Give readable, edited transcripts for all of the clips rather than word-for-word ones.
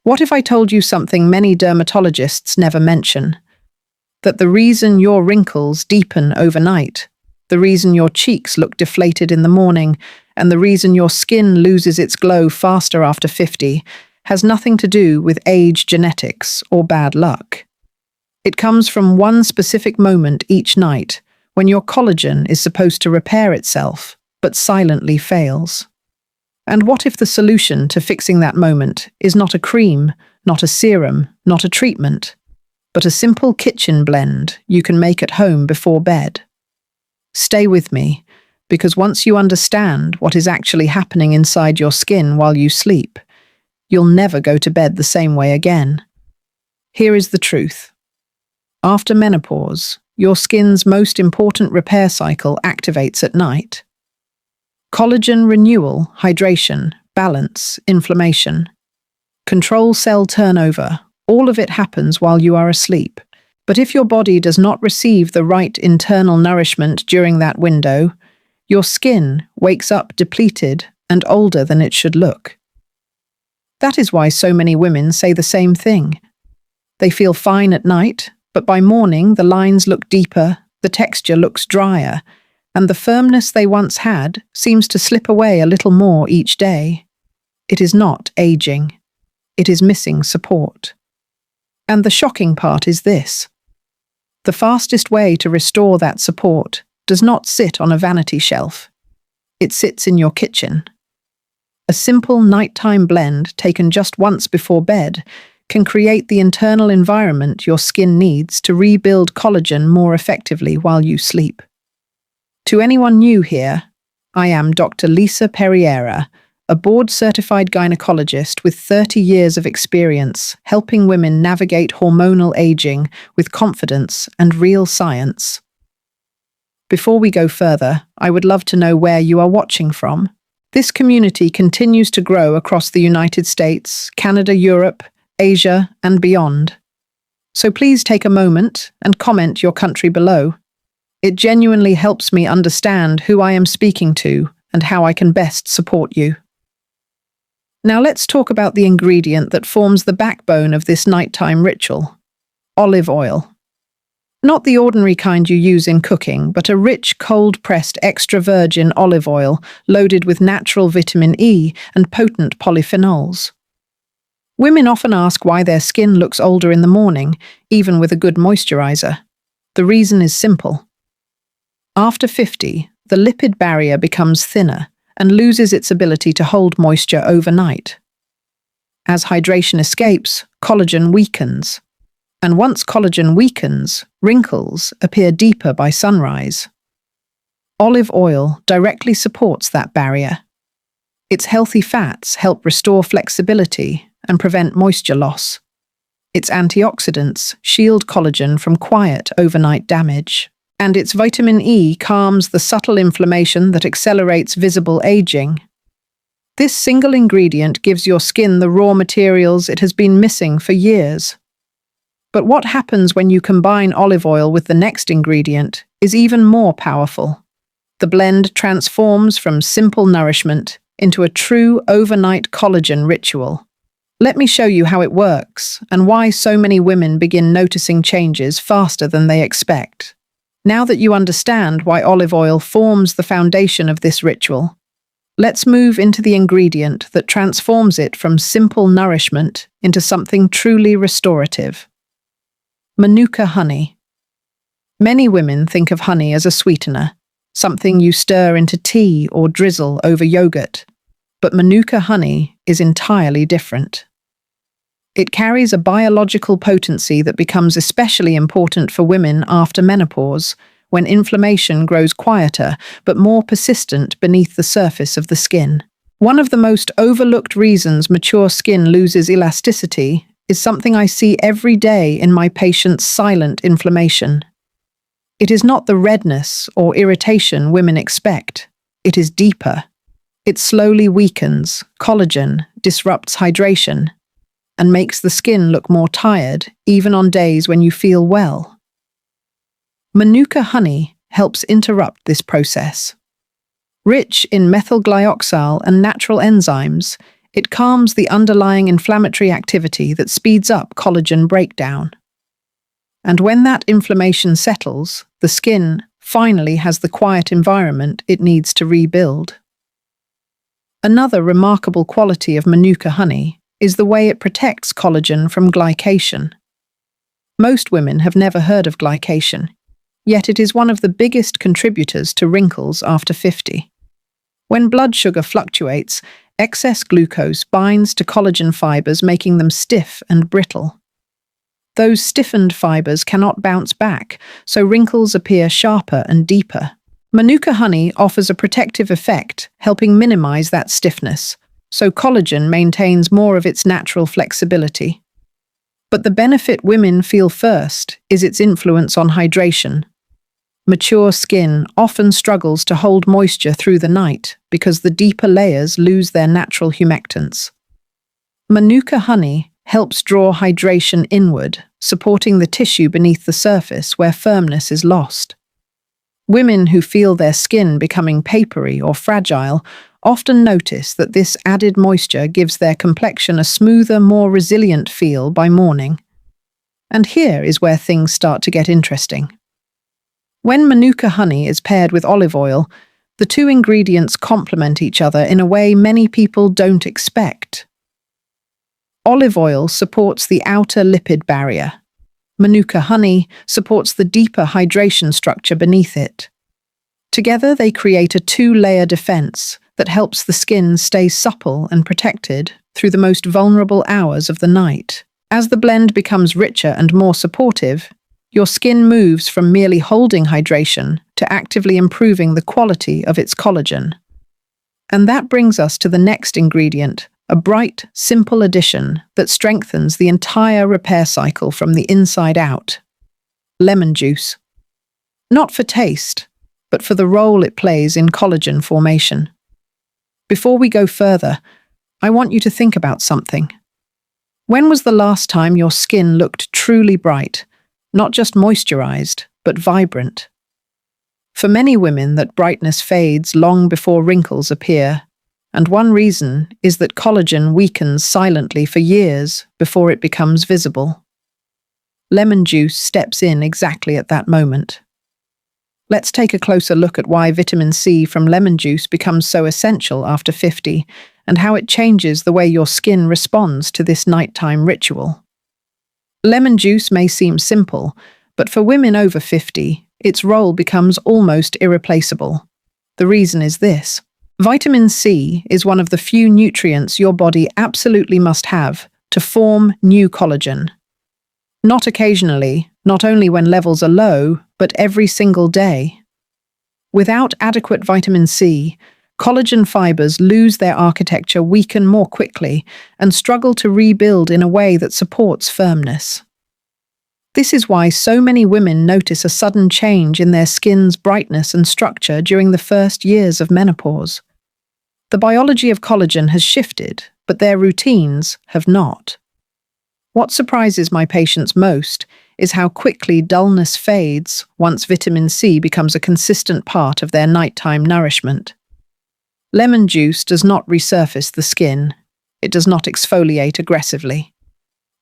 What if I told you something many dermatologists never mention? That the reason your wrinkles deepen overnight, the reason your cheeks look deflated in the morning, and the reason your skin loses its glow faster after 50 has nothing to do with age, genetics, or bad luck. It comes from one specific moment each night when your collagen is supposed to repair itself, but silently fails. And what if the solution to fixing that moment is not a cream, not a serum, not a treatment, but a simple kitchen blend you can make at home before bed? Stay with me, because once you understand what is actually happening inside your skin while you sleep, you'll never go to bed the same way again. Here is the truth. After menopause, your skin's most important repair cycle activates at night. Collagen renewal, hydration, balance, inflammation, control cell turnover, all of it happens while you are asleep. But if your body does not receive the right internal nourishment during that window, your skin wakes up depleted and older than it should look. That is why so many women say the same thing. They feel fine at night, but by morning the lines look deeper, the texture looks drier, and the firmness they once had seems to slip away a little more each day. It is not aging. It is missing support. And the shocking part is this. The fastest way to restore that support does not sit on a vanity shelf. It sits in your kitchen. A simple nighttime blend taken just once before bed can create the internal environment your skin needs to rebuild collagen more effectively while you sleep. To anyone new here, I am Dr. Lisa Perriera, a board-certified gynecologist with 30 years of experience helping women navigate hormonal aging with confidence and real science. Before we go further, I would love to know where you are watching from. This community continues to grow across the United States, Canada, Europe, Asia, and beyond. So please take a moment and comment your country below. It genuinely helps me understand who I am speaking to and how I can best support you. Now let's talk about the ingredient that forms the backbone of this nighttime ritual: olive oil. Not the ordinary kind you use in cooking, but a rich, cold-pressed extra virgin olive oil loaded with natural vitamin E and potent polyphenols. Women often ask why their skin looks older in the morning, even with a good moisturizer. The reason is simple. After 50, the lipid barrier becomes thinner and loses its ability to hold moisture overnight. As hydration escapes, collagen weakens. And once collagen weakens, wrinkles appear deeper by sunrise. Olive oil directly supports that barrier. Its healthy fats help restore flexibility and prevent moisture loss. Its antioxidants shield collagen from quiet overnight damage. And its vitamin E calms the subtle inflammation that accelerates visible aging. This single ingredient gives your skin the raw materials it has been missing for years. But what happens when you combine olive oil with the next ingredient is even more powerful. The blend transforms from simple nourishment into a true overnight collagen ritual. Let me show you how it works and why so many women begin noticing changes faster than they expect. Now that you understand why olive oil forms the foundation of this ritual, let's move into the ingredient that transforms it from simple nourishment into something truly restorative. Manuka honey. Many women think of honey as a sweetener, something you stir into tea or drizzle over yogurt. But Manuka honey is entirely different. It carries a biological potency that becomes especially important for women after menopause, when inflammation grows quieter but more persistent beneath the surface of the skin. One of the most overlooked reasons mature skin loses elasticity is something I see every day in my patients' silent inflammation. It is not the redness or irritation women expect. It is deeper. It slowly weakens collagen, disrupts hydration, and makes the skin look more tired, even on days when you feel well. Manuka honey helps interrupt this process. Rich in methyl glyoxal and natural enzymes, It calms the underlying inflammatory activity that speeds up collagen breakdown. And when that inflammation settles, the skin finally has the quiet environment it needs to rebuild. Another remarkable quality of Manuka honey is the way it protects collagen from glycation. Most women have never heard of glycation, yet it is one of the biggest contributors to wrinkles after 50. When blood sugar fluctuates, excess glucose binds to collagen fibers, making them stiff and brittle. Those stiffened fibers cannot bounce back, so wrinkles appear sharper and deeper. Manuka honey offers a protective effect, helping minimize that stiffness, so collagen maintains more of its natural flexibility. But the benefit women feel first is its influence on hydration. Mature skin often struggles to hold moisture through the night because the deeper layers lose their natural humectants. Manuka honey helps draw hydration inward, supporting the tissue beneath the surface where firmness is lost. Women who feel their skin becoming papery or fragile often notice that this added moisture gives their complexion a smoother, more resilient feel by morning. And here is where things start to get interesting. When Manuka honey is paired with olive oil, the two ingredients complement each other in a way many people don't expect. Olive oil supports the outer lipid barrier. Manuka honey supports the deeper hydration structure beneath it. Together, they create a two-layer defense that helps the skin stay supple and protected through the most vulnerable hours of the night. As the blend becomes richer and more supportive, your skin moves from merely holding hydration to actively improving the quality of its collagen. And that brings us to the next ingredient, a bright, simple addition that strengthens the entire repair cycle from the inside out. Lemon juice. Not for taste, but for the role it plays in collagen formation. Before we go further, I want you to think about something. When was the last time your skin looked truly bright, not just moisturized, but vibrant? For many women, that brightness fades long before wrinkles appear, and one reason is that collagen weakens silently for years before it becomes visible. Lemon juice steps in exactly at that moment. Let's take a closer look at why vitamin C from lemon juice becomes so essential after 50 and how it changes the way your skin responds to this nighttime ritual. Lemon juice may seem simple, but for women over 50, its role becomes almost irreplaceable. The reason is this. Vitamin C is one of the few nutrients your body absolutely must have to form new collagen. Not occasionally, not only when levels are low, but every single day. Without adequate vitamin C, collagen fibers lose their architecture, weaken more quickly, and struggle to rebuild in a way that supports firmness. This is why so many women notice a sudden change in their skin's brightness and structure during the first years of menopause. The biology of collagen has shifted, but their routines have not. What surprises my patients most is how quickly dullness fades once vitamin C becomes a consistent part of their nighttime nourishment. Lemon juice does not resurface the skin. It does not exfoliate aggressively.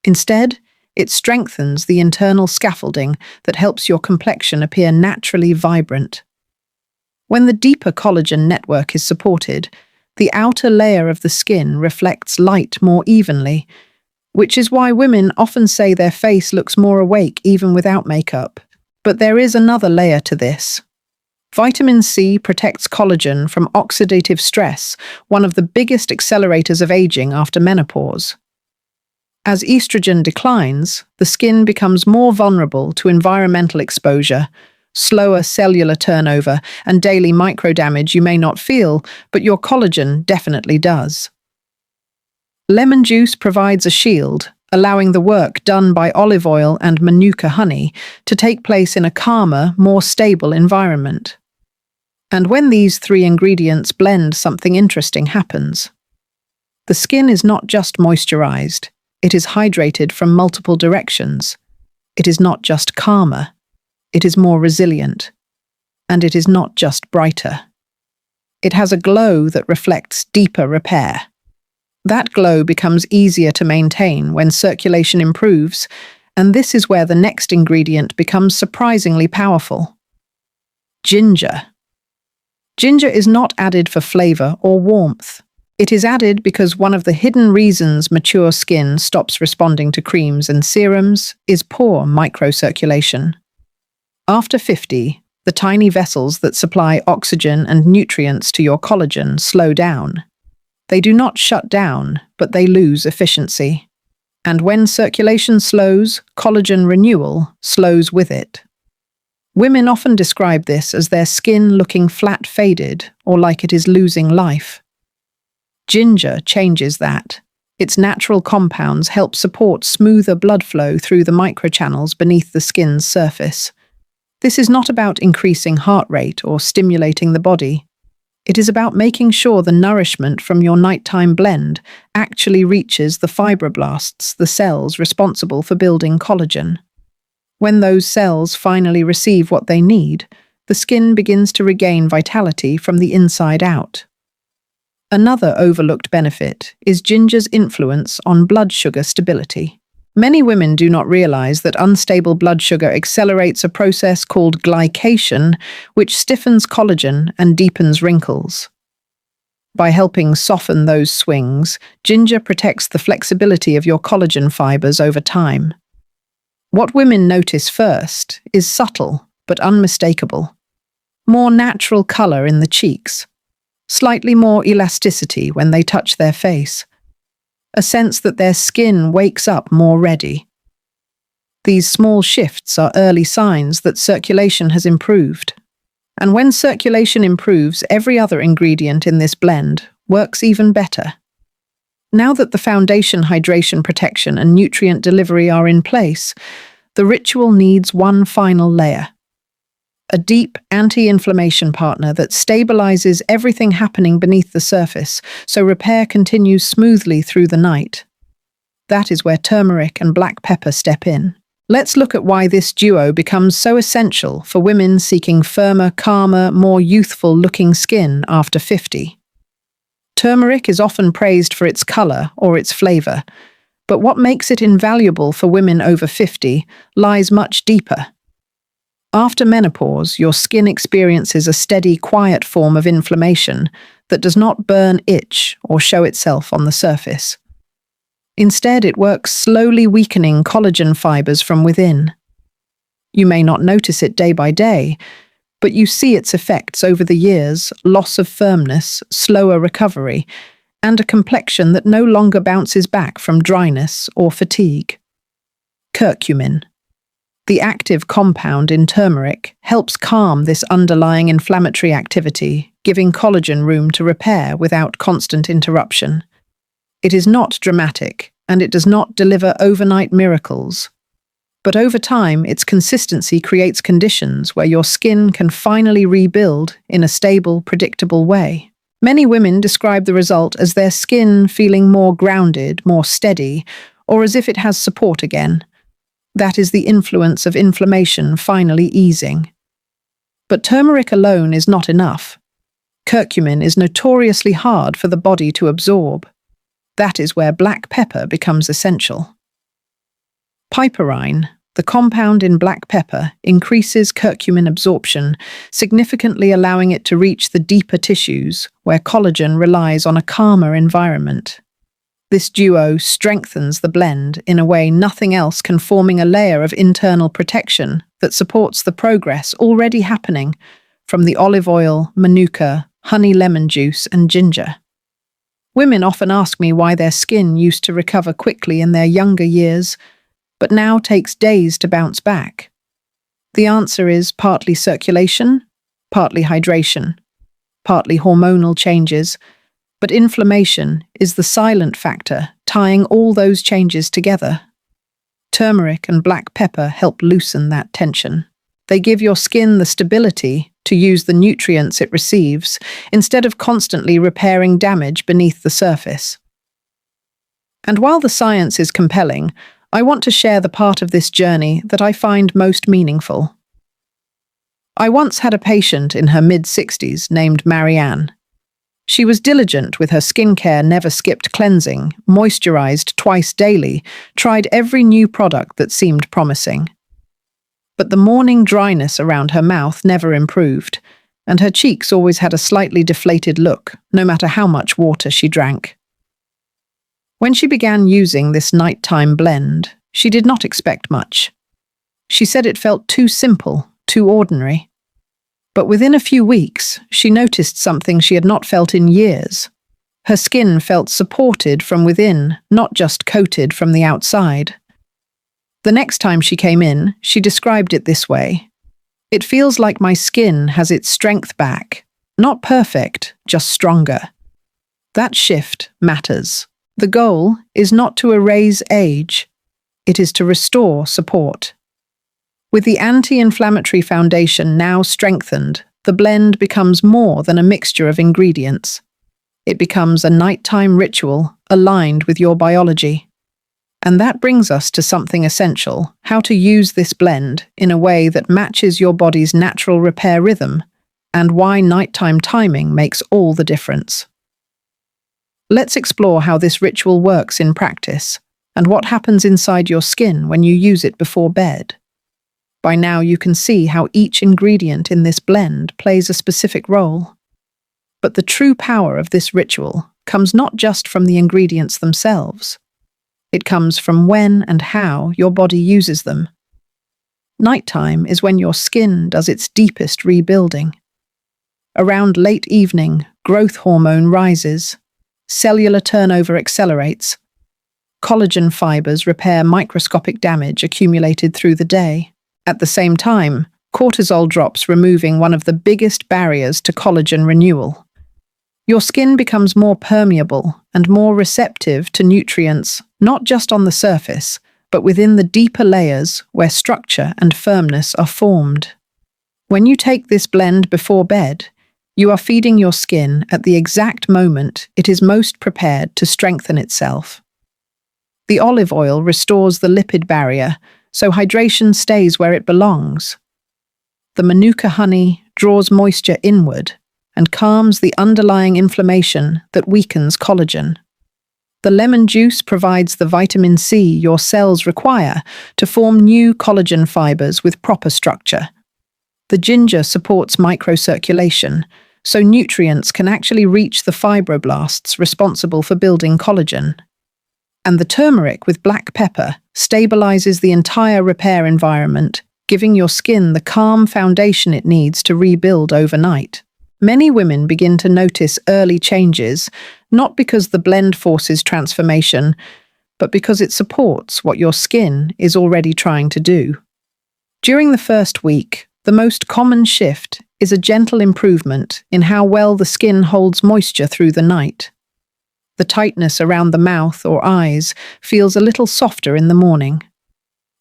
Instead, it strengthens the internal scaffolding that helps your complexion appear naturally vibrant. When the deeper collagen network is supported, the outer layer of the skin reflects light more evenly, which is why women often say their face looks more awake even without makeup. But there is another layer to this. Vitamin C protects collagen from oxidative stress, one of the biggest accelerators of aging after menopause. As estrogen declines, the skin becomes more vulnerable to environmental exposure, slower cellular turnover, and daily microdamage you may not feel, but your collagen definitely does. Lemon juice provides a shield, allowing the work done by olive oil and Manuka honey to take place in a calmer, more stable environment. And when these three ingredients blend, something interesting happens. The skin is not just moisturized, it is hydrated from multiple directions. It is not just calmer, it is more resilient. And it is not just brighter. It has a glow that reflects deeper repair. That glow becomes easier to maintain when circulation improves, and this is where the next ingredient becomes surprisingly powerful. Ginger. Ginger is not added for flavor or warmth. It is added because one of the hidden reasons mature skin stops responding to creams and serums is poor microcirculation. After 50, the tiny vessels that supply oxygen and nutrients to your collagen slow down. They do not shut down, but they lose efficiency. And when circulation slows, collagen renewal slows with it. Women often describe this as their skin looking flat-faded or like it is losing life. Ginger changes that. Its natural compounds help support smoother blood flow through the microchannels beneath the skin's surface. This is not about increasing heart rate or stimulating the body. It is about making sure the nourishment from your nighttime blend actually reaches the fibroblasts, the cells responsible for building collagen. When those cells finally receive what they need, the skin begins to regain vitality from the inside out. Another overlooked benefit is ginger's influence on blood sugar stability. Many women do not realize that unstable blood sugar accelerates a process called glycation, which stiffens collagen and deepens wrinkles. By helping soften those swings, ginger protects the flexibility of your collagen fibers over time. What women notice first is subtle but unmistakable. More natural color in the cheeks, slightly more elasticity when they touch their face, a sense that their skin wakes up more ready. These small shifts are early signs that circulation has improved. And when circulation improves, every other ingredient in this blend works even better. Now that the foundation, hydration, protection, and nutrient delivery are in place, the ritual needs one final layer. A deep anti-inflammation partner that stabilizes everything happening beneath the surface, so repair continues smoothly through the night. That is where turmeric and black pepper step in. Let's look at why this duo becomes so essential for women seeking firmer, calmer, more youthful-looking skin after 50. Turmeric is often praised for its color or its flavor, but what makes it invaluable for women over 50 lies much deeper. After menopause, your skin experiences a steady, quiet form of inflammation that does not burn, itch, or show itself on the surface. Instead, it works slowly weakening collagen fibers from within. You may not notice it day by day, but you see its effects over the years: loss of firmness, slower recovery, and a complexion that no longer bounces back from dryness or fatigue. Curcumin. The active compound in turmeric helps calm this underlying inflammatory activity, giving collagen room to repair without constant interruption. It is not dramatic, and it does not deliver overnight miracles. But over time, its consistency creates conditions where your skin can finally rebuild in a stable, predictable way. Many women describe the result as their skin feeling more grounded, more steady, or as if it has support again. That is the influence of inflammation finally easing. But turmeric alone is not enough. Curcumin is notoriously hard for the body to absorb. That is where black pepper becomes essential. Piperine, the compound in black pepper, increases curcumin absorption, significantly allowing it to reach the deeper tissues where collagen relies on a calmer environment. This duo strengthens the blend in a way nothing else can, forming a layer of internal protection that supports the progress already happening from the olive oil, Manuka, honey lemon juice, and ginger. Women often ask me why their skin used to recover quickly in their younger years, but now takes days to bounce back. The answer is partly circulation, partly hydration, partly hormonal changes, but inflammation is the silent factor tying all those changes together. Turmeric and black pepper help loosen that tension. They give your skin the stability to use the nutrients it receives, instead of constantly repairing damage beneath the surface. And while the science is compelling, I want to share the part of this journey that I find most meaningful. I once had a patient in her mid-60s named Marianne. She was diligent with her skincare, never skipped cleansing, moisturized twice daily, tried every new product that seemed promising. But the morning dryness around her mouth never improved, and her cheeks always had a slightly deflated look, no matter how much water she drank. When she began using this nighttime blend, she did not expect much. She said it felt too simple, too ordinary. But within a few weeks, she noticed something she had not felt in years. Her skin felt supported from within, not just coated from the outside. The next time she came in, she described it this way: "It feels like my skin has its strength back. Not perfect, just stronger." That shift matters. The goal is not to erase age. It is to restore support. With the anti-inflammatory foundation now strengthened, the blend becomes more than a mixture of ingredients. It becomes a nighttime ritual aligned with your biology. And that brings us to something essential: how to use this blend in a way that matches your body's natural repair rhythm, and why nighttime timing makes all the difference. Let's explore how this ritual works in practice, and what happens inside your skin when you use it before bed. By now you can see how each ingredient in this blend plays a specific role. But the true power of this ritual comes not just from the ingredients themselves. It comes from when and how your body uses them. Nighttime is when your skin does its deepest rebuilding. Around late evening, growth hormone rises, cellular turnover accelerates, collagen fibers repair microscopic damage accumulated through the day. At the same time, cortisol drops, removing one of the biggest barriers to collagen renewal. Your skin becomes more permeable and more receptive to nutrients, not just on the surface, but within the deeper layers where structure and firmness are formed. When you take this blend before bed, you are feeding your skin at the exact moment it is most prepared to strengthen itself. The olive oil restores the lipid barrier, so hydration stays where it belongs. The Manuka honey draws moisture inward and calms the underlying inflammation that weakens collagen. The lemon juice provides the vitamin C your cells require to form new collagen fibers with proper structure. The ginger supports microcirculation, so nutrients can actually reach the fibroblasts responsible for building collagen. And the turmeric with black pepper stabilizes the entire repair environment, giving your skin the calm foundation it needs to rebuild overnight. Many women begin to notice early changes, not because the blend forces transformation, but because it supports what your skin is already trying to do. During the first week, the most common shift is a gentle improvement in how well the skin holds moisture through the night. The tightness around the mouth or eyes feels a little softer in the morning.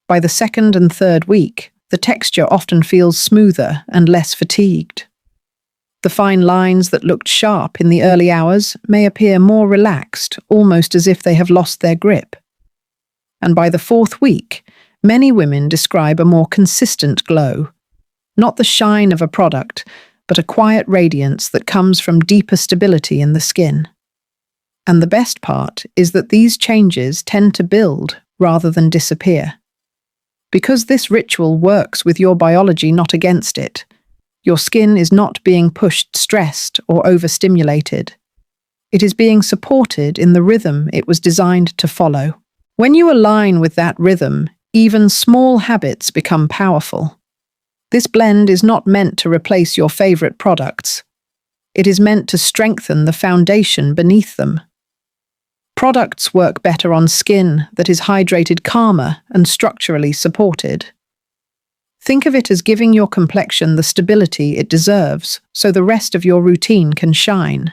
By the second and third week, the texture often feels smoother and less fatigued. The fine lines that looked sharp in the early hours may appear more relaxed, almost as if they have lost their grip. And by the fourth week, many women describe a more consistent glow. Not the shine of a product, but a quiet radiance that comes from deeper stability in the skin. And the best part is that these changes tend to build rather than disappear. Because this ritual works with your biology, not against it, your skin is not being pushed, stressed, or overstimulated. It is being supported in the rhythm it was designed to follow. When you align with that rhythm, even small habits become powerful. This blend is not meant to replace your favorite products. It is meant to strengthen the foundation beneath them. Products work better on skin that is hydrated, calmer, and structurally supported. Think of it as giving your complexion the stability it deserves, so the rest of your routine can shine.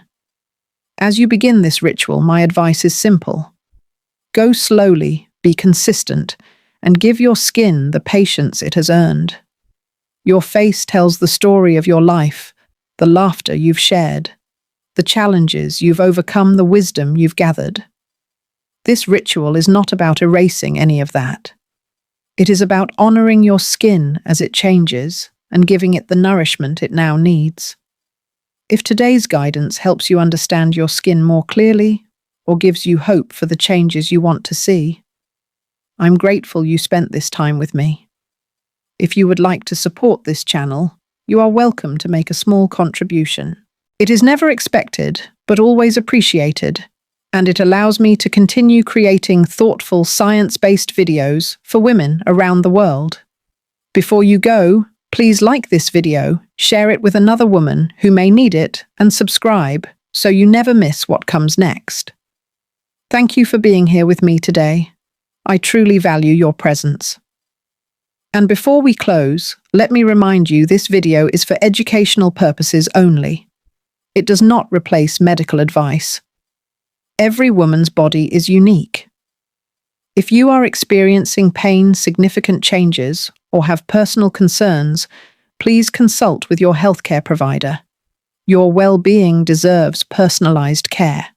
As you begin this ritual, my advice is simple. Go slowly, be consistent, and give your skin the patience it has earned. Your face tells the story of your life, the laughter you've shared, the challenges you've overcome, the wisdom you've gathered. This ritual is not about erasing any of that. It is about honoring your skin as it changes and giving it the nourishment it now needs. If today's guidance helps you understand your skin more clearly or gives you hope for the changes you want to see, I'm grateful you spent this time with me. If you would like to support this channel, you are welcome to make a small contribution. It is never expected, but always appreciated, and it allows me to continue creating thoughtful, science-based videos for women around the world. Before you go, please like this video, share it with another woman who may need it, and subscribe so you never miss what comes next. Thank you for being here with me today. I truly value your presence. And before we close, let me remind you this video is for educational purposes only. It does not replace medical advice. Every woman's body is unique. If you are experiencing pain, significant changes, or have personal concerns, please consult with your healthcare provider. Your well-being deserves personalized care.